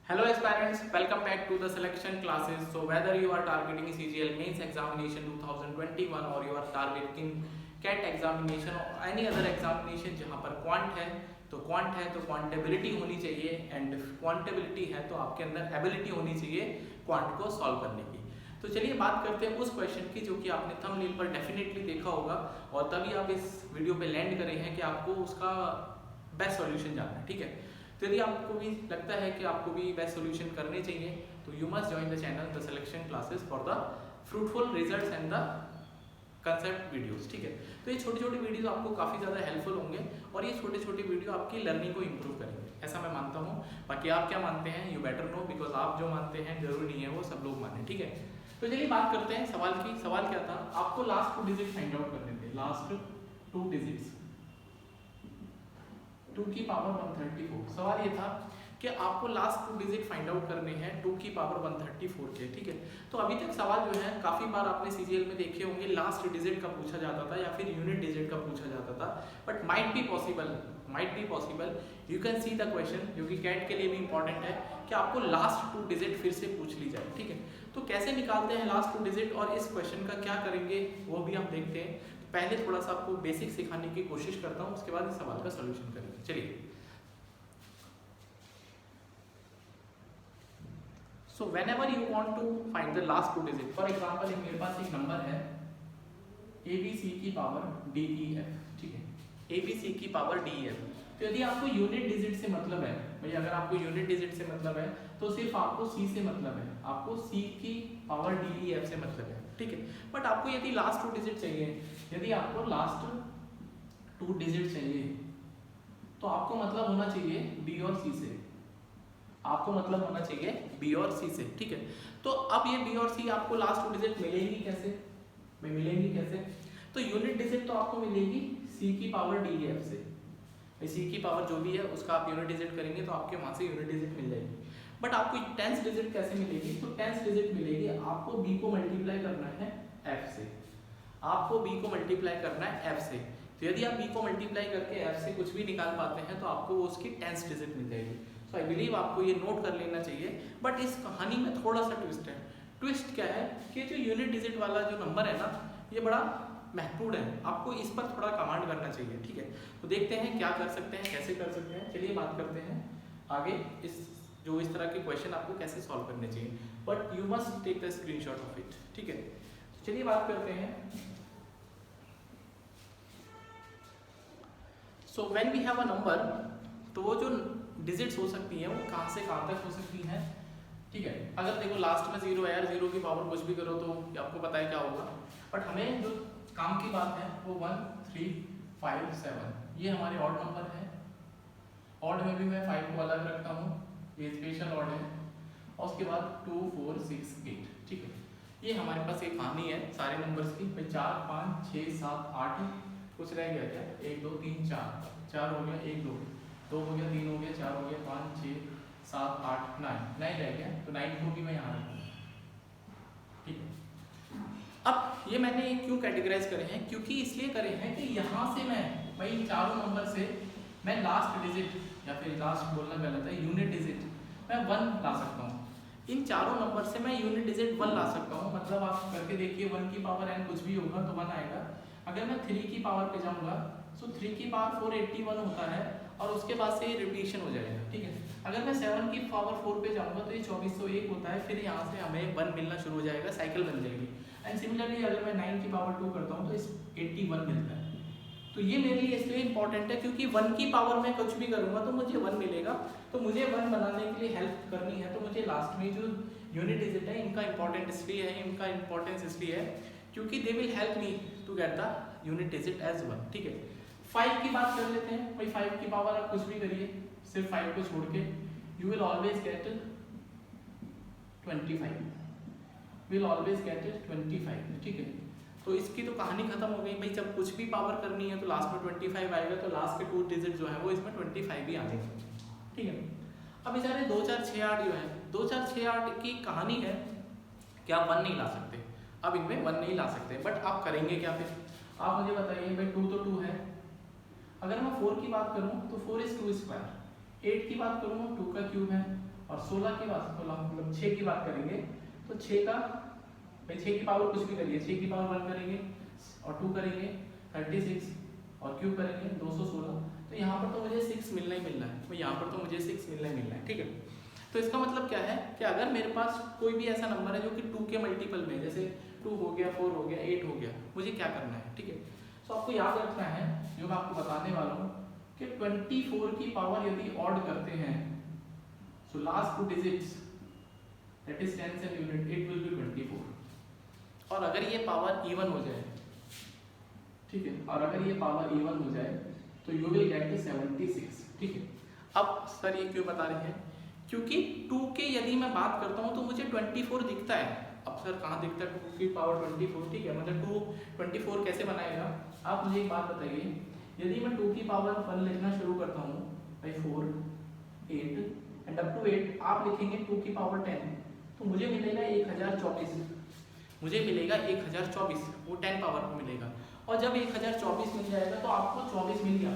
Hello aspirants, welcome back to the selection classes. So whether you are targeting CGL mains examination 2021 or you are targeting CAT examination or any other examination जहाँ पर quant है तो क्वांटेबिलिटी होनी चाहिए and क्वांटेबिलिटी है तो आपके अंदर एबिलिटी होनी चाहिए क्वांट को सॉल्व करने की। तो चलिए बात करते हैं उस क्वेश्चन की जो कि आपने थंबनेल पर डेफिनेटली देखा होगा और तभी आप इस वीडियो पे लैंड करे हैं कि आपको उसका बेस्ट सॉल्यूशन जानना है, ठीक है। तो यदि आपको भी लगता है कि आपको भी बेस्ट सॉल्यूशन करने चाहिए तो you must join the channel the selection classes for the fruitful results and the concept videos, ठीक है। तो ये छोटी छोटी वीडियोस आपको काफ़ी ज़्यादा हेल्पफुल होंगे और ये छोटे छोटे वीडियो आपकी लर्निंग को इंप्रूव करेंगे, ऐसा मैं मानता हूँ। बाकी आप क्या मानते हैं यू बेटर नो, बिकॉज आप जो मानते हैं जरूरी नहीं है वो सब लोग माने, ठीक है। तो चलिए बात करते हैं सवाल की। सवाल क्या था, आपको लास्ट 2 डिजिट फाइंड आउट करने थे, लास्ट 2 डिजिट्स 2 की पावर 134। सवाल ये था कि आपको लास्ट 2 डिजिट फाइंड आउट करने हैं 2 की पावर 134 के, ठीक है। तो अभी तक सवाल जो है काफ़ी बार आपने सीजीएल में देखे होंगे लास्ट डिजिट का पूछा जाता था या फिर यूनिट डिजिट का पूछा जाता था, but might be possible you can see the question, जो कि कैट के लिए भी इंपॉर्टेंट है कि आपको लास्ट 2 डिजिट फिर से पूछ ली जाए, ठीक है। तो कैसे निकालते हैं लास्ट 2 डिजिट और इस क्वेश्चन का क्या करेंगे वो भी हम देखते हैं। पहले थोड़ा सा आपको बेसिक सिखाने की कोशिश करता हूँ, उसके बाद इस सवाल का सॉल्यूशन करेंगे। चलिए, so whenever you want to find the last 2 digit, for example मेरे पास एक नंबर है ABC की पावर DEF, ठीक है, ABC की पावर DEF। तो यदि आपको यूनिट डिजिट से मतलब है भाई, अगर आपको यूनिट डिजिट से मतलब है तो सिर्फ आपको C से मतलब है, आपको C की पावर DEF से मतलब है, ठीक है। बट आपको यदि लास्ट 2 डिजिट चाहिए, यदि आपको लास्ट 2 डिजिट चाहिए तो आपको मतलब होना चाहिए B और C से, आपको मतलब होना चाहिए B और C से, ठीक है। तो अब ये B और C आपको लास्ट 2 डिजिट मिलेंगी कैसे, मिलेंगी कैसे? तो यूनिट डिजिट तो आपको मिलेगी C की पावर DEF से, C की पावर जो भी है उसका आप यूनिट डिजिट करेंगे तो आपके वहां से यूनिट डिजिट मिल जाएगी। बट आपको टेंस डिजिट कैसे मिलेगी? तो टेंस डिजिट मिलेगी, आपको B को मल्टीप्लाई करना है F से, आपको B को मल्टीप्लाई करना है F से। तो यदि आप B को मल्टीप्लाई करके F से कुछ भी निकाल पाते हैं तो आपको उसकी टेंस डिजिट मिल जाएगी। सो आई बिलीव आपको ये नोट कर लेना चाहिए। बट इस कहानी में थोड़ा सा ट्विस्ट है। ट्विस्ट क्या है कि जो यूनिट डिजिट वाला जो नंबर है ना, ये बड़ा महत्वपूर्ण है, आपको इस पर थोड़ा कमांड करना चाहिए, ठीक है। तो देखते हैं क्या कर सकते हैं, कैसे कर सकते हैं। चलिए बात करते हैं आगे, इस तरह के क्वेश्चन आपको कैसे सॉल्व करने चाहिए, but you must take the screenshot of it, ठीक है। तो चलिए बात करते हैं। So when we have a number, तो वो जो डिजिट्स हो सकती हैं वो कहाँ से कहाँ तक हो सकती हैं, ठीक है। अगर देखो लास्ट में 0 है यार, 0 की पावर कुछ भी करो तो आपको पता है क्या होगा। बट हमें जो काम की बात है वो 1 3 5 7, ये हमारे ऑड नंबर है। ऑड में भी मैं 5 को अलग रखता हूँ, ये स्पेशल ऑड है। और उसके बाद 2 4 6 8, ठीक है। ये हमारे पास एक कहानी है सारे नंबर्स की। 4 5 6 7 8, कुछ रह गया क्या? 1 2 3 4 हो गया, 1 2 हो गया, 3 हो गया, 4 हो गया, 5 6 7 8 9 रह गया। तो 9 को भी मैं यहाँ रखूँगा, ठीक है। अब ये मैंने क्यों कैटेगराइज करे हैं, क्योंकि इसलिए करे हैं कि यहाँ से मैं भाई चारों नंबर से मैं लास्ट डिजिट, या फिर लास्ट बोलना गलत है, यूनिट डिजिट मैं 1 ला सकता हूँ। इन चारों नंबर से मैं यूनिट डिजिट 1 ला सकता हूँ। मतलब आप करके देखिए, 1 की पावर n कुछ भी होगा तो 1 आएगा। अगर मैं 3 की पावर पे जाऊँगा तो 3 की पावर 481 होता है और उसके बाद से ये रिपीशन हो जाएगा, ठीक है। अगर मैं 7 की पावर 4 पे जाऊँगा तो ये 2401 होता है, फिर यहाँ से हमें 1 मिलना शुरू हो जाएगा, साइकिल बन जाएगी। एंड सिमिलरली अगर मैं 9 की पावर 2 करता हूँ तो इस 81 मिलता है। तो ये मेरे लिए इसलिए इंपॉर्टेंट है क्योंकि 1 की पावर में कुछ भी करूँगा तो मुझे 1 मिलेगा। तो मुझे 1 बनाने के लिए हेल्प करनी है, तो मुझे लास्ट में जो यूनिट डिजिट है इनका इंपॉर्टेंट इसलिए है, इनका इंपॉर्टेंस इसलिए है क्योंकि they will help me to get the unit digit as 1, ठीक है। 5 की बात कर लेते हैं भाई। 5 की पावर आप कुछ भी करिए, सिर्फ 5 को छोड़ के, you will always get 25, will always get 25, ठीक है। तो इसकी तो कहानी खत्म हो गई भाई। जब कुछ भी पावर करनी है तो लास्ट में 25 आएगा, तो लास्ट के 2 डिजिट जो है वो इसमें 25 ही आएंगे, ठीक है। अब बेचारे 2 4 6 8 जो है, 2 4 6 8 की कहानी है कि आप 1 नहीं ला सकते, अब इनमें 1 नहीं ला सकते। बट आप करेंगे क्या फिर? आप मुझे बताइए भाई। 2 तो 2 है, अगर मैं 4 की बात करूँ तो 4 is 2 स्क्वायर, 8 की बात करूँ 2 का क्यूब है, और 16 की बात, 16 मतलब 6 की बात करेंगे तो 6 का भाई 6 की पावर कुछ भी करिए, 6 की पावर 1 करेंगे और 2 करेंगे 36 और क्यूब करेंगे 216। तो यहाँ पर तो मुझे 6 मिलना ही मिलना है, तो यहाँ पर तो मुझे 6 मिलना ही मिलना है, ठीक है। तो इसका मतलब क्या है कि अगर मेरे पास कोई भी ऐसा नंबर है जो कि 2 के मल्टीपल में, जैसे 2 हो गया, 4 हो गया, 8 हो गया, मुझे क्या करना है, ठीक है। तो आपको याद रखना है जो मैं आपको बताने वाला हूँ कि 24 की पावर यदि ऑड करते हैं, so last 2 digits that is tens and unit, it will be 24। और अगर ये पावर इवन हो जाए, ठीक है, और अगर ये पावर इवन हो जाए तो यू विल गेट 76, ठीक है। अब सर ये क्यों बता रहे हैं, क्योंकि 2 के यदि मैं बात करता हूँ तो मुझे 24 दिखता है। अब सर कहाँ दिखता है 2 की पावर 24, ठीक है, मतलब 2 24 कैसे बनाएगा। आप मुझे एक बात बताइए, यदि मैं 2 की पावर 1 लिखना शुरू करता हूँ बाई 4 8 एंड अप टू 8 आप लिखेंगे 2 की पावर 10, तो मुझे मिलेगा 1024, मुझे मिलेगा 1024, वो 10 पावर को मिलेगा। और जब 1024 मिल जाएगा तो आपको 24 मिल गया,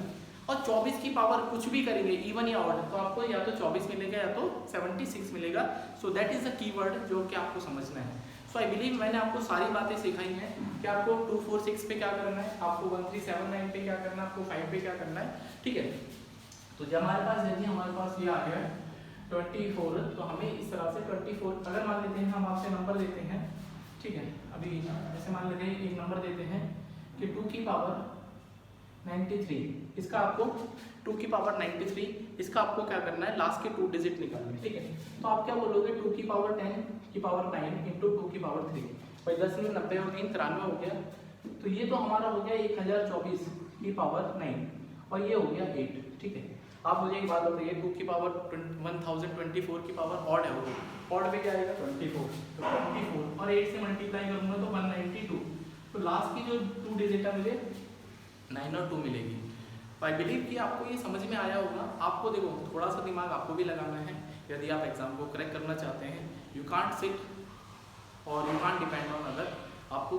और 24 की पावर कुछ भी करेंगे इवन या ऑड, तो आपको या तो 24 मिलेगा या तो 76 मिलेगा। So that is the keyword जो कि आपको समझना है। सो आई बिलीव मैंने आपको सारी बातें सिखाई हैं कि आपको 246 पे क्या करना है, आपको 1379 पे क्या करना है, आपको 5 पे क्या करना है, ठीक है। तो जब हमारे पास यदि हमारे पास ये आ गया 24, तो हमें इस तरह से 24 अगर मान लेते हैं हम आपसे नंबर देते हैं, ठीक है, अभी ऐसे मान लेते हैं एक नंबर देते हैं कि 2 की पावर 93, इसका आपको 2 की पावर 93, इसका आपको क्या करना है, लास्ट के 2 डिजिट निकालने, ठीक है। तो आप क्या बोलोगे 2 की पावर 10 की पावर 9 इंटू 2 की पावर 3, भाई 10 में 90 और 3 93 हो गया। तो ये तो हमारा हो गया 1024 की पावर 9 और ये हो गया 8, ठीक है। आप मुझे एक बात बताइए 2 की पावर 1024 की पावर ऑड है, वो ऑड पे क्या आएगा 24, तो 24 और 8 से मल्टीप्लाई करूंगा तो 192, तो लास्ट की जो 2 डिजिट है मुझे 9 और 2 मिलेगी। आई बिलीव कि आपको ये समझ में आया होगा। आपको देखो थोड़ा सा दिमाग आपको भी लगाना है यदि आप एग्जाम को क्रैक करना चाहते हैं। यू कांट सिट और you can't depend on other, आपको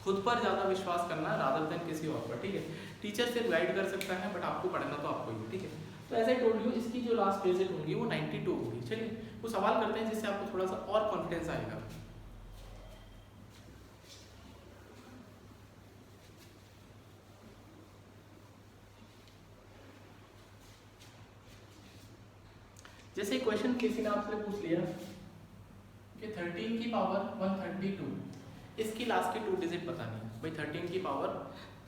खुद पर ज़्यादा विश्वास करना है रादर देन किसी और पर, ठीक है। टीचर सिर्फ गाइड कर सकता है बट आपको पढ़ना तो आपको ही, ठीक है। तो एज आई टोल्ड यू इसकी जो लास्ट डिजिट होगी वो 92 होगी। चलिए वो सवाल करते हैं जिससे आपको थोड़ा सा और कॉन्फिडेंस आएगा। जैसे क्वेश्चन किसी ने आपसे पूछ लिया कि 13 की पावर 132, इसकी लास्ट की 2 डिजिट बतानी है। भाई 13 की पावर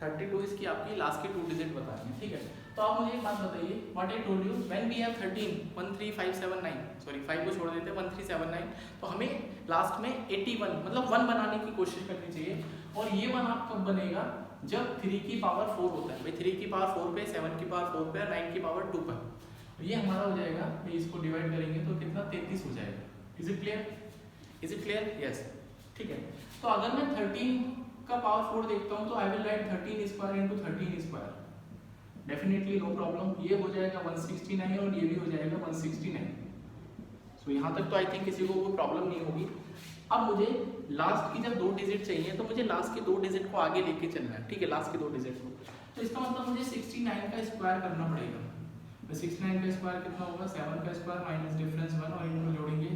32 इसकी आपकी लास्ट की 2 डिजिट बतानी है, ठीक है। तो आप मुझे एक बात बताइए, what I told you when we have 13 13579, sorry 5 को छोड़ देते हैं 1379, तो हमें लास्ट में 81 मतलब 1 बनाने की कोशिश करनी चाहिए। और ये 1 आप कब बनेगा, जब 3 की पावर 4 होता है। भाई 3 की पावर 4 पे, 7 की पावर 4 पे, 9 की पावर 2 पर, तो ये हमारा हो जाएगा, भाई इसको डिवाइड करेंगे तो कितना 33 हो जाएगा। Is it clear, is it clear, yes, ठीक है। तो अगर मैं 13 का पावर 4 देखता हूँ तो I will write 13 square into 13 square, definitely no problem, ये हो जाएगा 169 और ये भी हो जाएगा 169। सो यहाँ तक तो आई थिंक किसी को कोई प्रॉब्लम नहीं होगी। अब मुझे लास्ट की जब 2 डिजिट चाहिए तो मुझे लास्ट के 2 डिजिट को आगे लेके चलना है, ठीक है, लास्ट के 2 डिजिट को। तो इसका मतलब मुझे 69 का स्क्वायर करना पड़ेगा। तो 69 का स्क्वायर कितना होगा, 7 का स्क्वायर माइनस डिफरेंस 1 और इनको जोड़ेंगे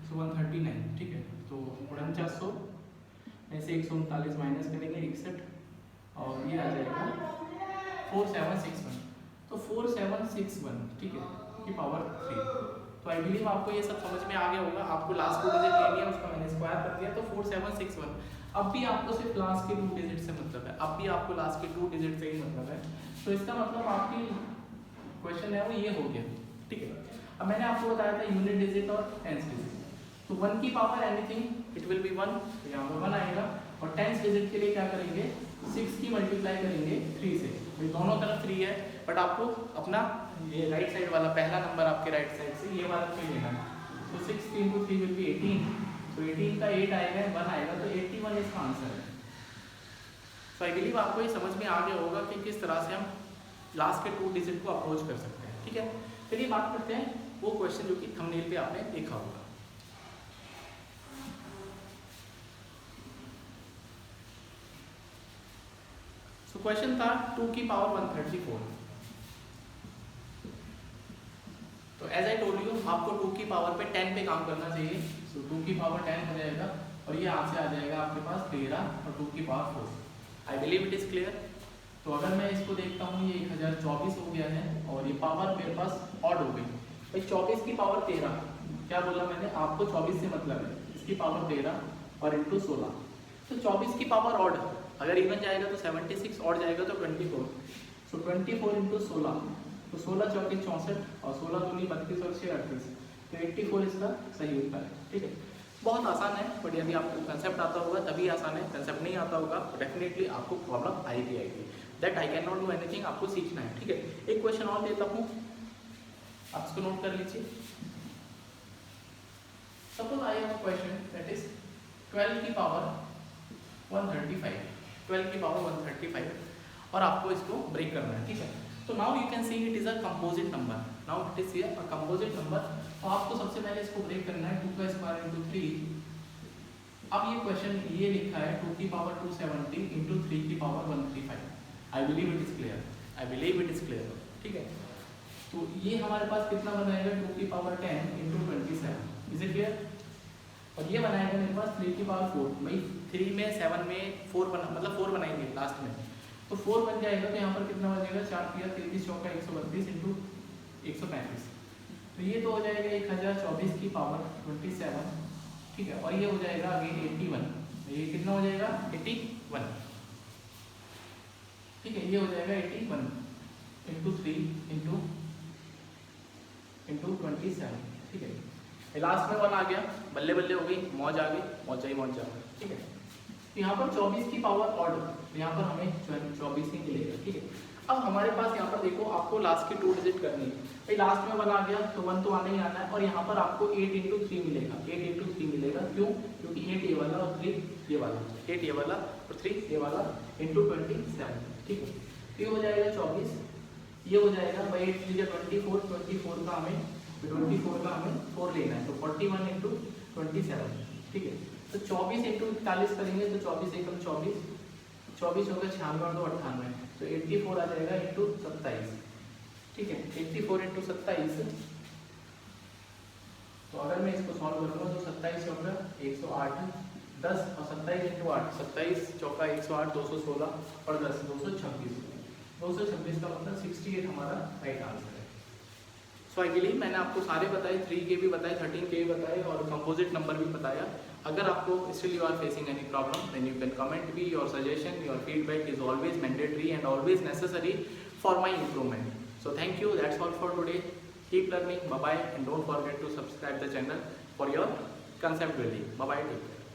तो 139, ठीक है। तो 4900 ऐसे 139 माइनस करेंगे 61 और ये आ जाएगा 4761, तो 4761, ठीक है, की पावर 3। तो आई बिलीव आपको ये सब समझ में आ गया होगा। आपको लास्ट 2 डिजिट ले लिया, उसका मैंने स्क्वायर कर दिया तो 4761। अब भी आपको सिर्फ लास्ट के 2 डिजिट से मतलब है, अब भी आपको लास्ट के 2 डिजिट से ही मतलब है। तो इसका मतलब आपकी क्वेश्चन है वो ये हो गया, ठीक है। अब मैंने आपको बताया था यूनिट डिजिट और टेंस डिजिट। तो 1 की power anything it will B 1, तो यहाँ पर 1 आएगा। और टेंस डिजिट के लिए क्या करेंगे, 6 की मल्टीप्लाई करेंगे 3 से। तो दोनों तरफ 3 है बट आपको अपना ये राइट साइड वाला पहला नंबर आपके राइट साइड से ये वाला 3 लेना है। तो 6 इंटू 3 विल बी 18, तो 18 का 8 आएगा, 1 आएगा, तो 81 इसका आंसर है। तो आई बिलीव आपको ये समझ में आ गया होगा कि किस तरह से हम लास्ट के 2 डिजिट को अप्रोच कर सकते हैं, ठीक है। चलिए बात करते हैं वो क्वेश्चन जो कि थंबनेल पे आपने देखा होगा। सो क्वेश्चन था 2 की पावर 134। तो एज आई टोल्ड यू आपको 2 की पावर पे 10 पे काम करना चाहिए। सो 2 की पावर 10 हो जाएगा और ये यहाँ से आ जाएगा आपके पास 13 और 2 की power 4। I believe it is clear. तो अगर मैं इसको देखता हूँ ये 1024 हो गया है और ये पावर मेरे पास ऑड हो गई भाई। 24 की पावर 13, क्या बोला मैंने आपको, 24 से मतलब है इसकी पावर 13 और इंटू 16। तो 24 की पावर ऑड, अगर इवन जाएगा तो 76, ऑड जाएगा तो 24। सो 24 इंटू 16, तो 16 चौके 64 और 16 दूनी 32 और 6 38, तो 84 इसका सही उत्तर है। ठीक है, बहुत आसान है, बट यदि आपको कंसेप्ट आता होगा तभी आसान है, कंसेप्ट नहीं आता होगा तो डेफिनेटली आपको प्रॉब्लम आएगी। That I can not do anything, आपको सीखना है। ठीक है, एक क्वेश्चन और देता हूँ, आप इसको नोट कर लीजिए। Suppose I have a question that is 12 की पावर 135, 12 की पावर 135 और आपको इसको ब्रेक करना है। ठीक है, तो now you can see it is a composite number, now it is here a composite number. तो आपको सबसे पहले इसको ब्रेक करना है, 2 का स्क्वायर इंटू 3। अब ये क्वेश्चन ये लिखा है 2 की पावर 270 इंटू 3 की power 135। I believe it is clear, I believe it is clear. ठीक है, तो ये हमारे पास कितना बनाएगा, 2 की power 10 into 27, is it clear. और ये बनाएगा मेरे पास 3 की पावर 4, भाई 3 में 7 में 4 बना, मतलब 4 बनाएंगे लास्ट में, तो 4 बन जाएगा। तो यहाँ पर कितना बचेगा, 4 3 33 चौका 132 इंटू 135, तो ये तो हो जाएगा 1024 की पावर 27। ठीक है, और ये हो जाएगा अगेन 81, ये कितना हो जाएगा 81। ठीक है, ये हो जाएगा 81 इंटू 3 इंटू 27। ठीक है, लास्ट में 1 आ गया, बल्ले बल्ले हो गई, मौज आ गई, मौजा ही मौजा। ठीक है, यहाँ पर 24 की पावर ऑड, यहाँ पर हमें 24 ही मिलेगा। ठीक है, अब हमारे पास यहाँ पर देखो आपको लास्ट की 2 डिजिट करनी है भाई। लास्ट में 1 आ गया तो 1 तो आना ही आना है, और यहाँ पर आपको 8 इंटू 3 मिलेगा, 8 इंटू 3 मिलेगा। क्यों, क्योंकि 8 ये वाला और 3 ये वाला, 8 ये वाला और 3 ये वाला इंटू 27। ठीक है, ये हो जाएगा 24, ये हो जाएगा भाई 8 3 24, 24 का हमें 4 लेना है, तो 41 इंटू 27। ठीक है, तो 24 इंटू 41 करेंगे तो 24 एकम 24, 24 होगा 96 और 2 98, तो 84 आ जाएगा इंटू 27। ठीक है, 84 इंटू 27, तो अगर मैं इसको सॉल्व करूँगा तो 27 चौका 108, 10 और 27 इंटू 8, 27 चौका 108, 216 और 10 226, 226 का मतलब 68 हमारा राइट आंसर है। सो आई बिलीव मैंने आपको सारे बताए, 3 के भी बताए, 13 के भी बताए और कंपोजिट नंबर भी बताया। अगर आपको still you are facing any problem then you can comment me, your suggestion, your feedback is always mandatory and always necessary for my improvement. So thank you, that's all for today. Keep learning, bye bye, and don't forget to subscribe the channel for your concept building. Bye bye, take care.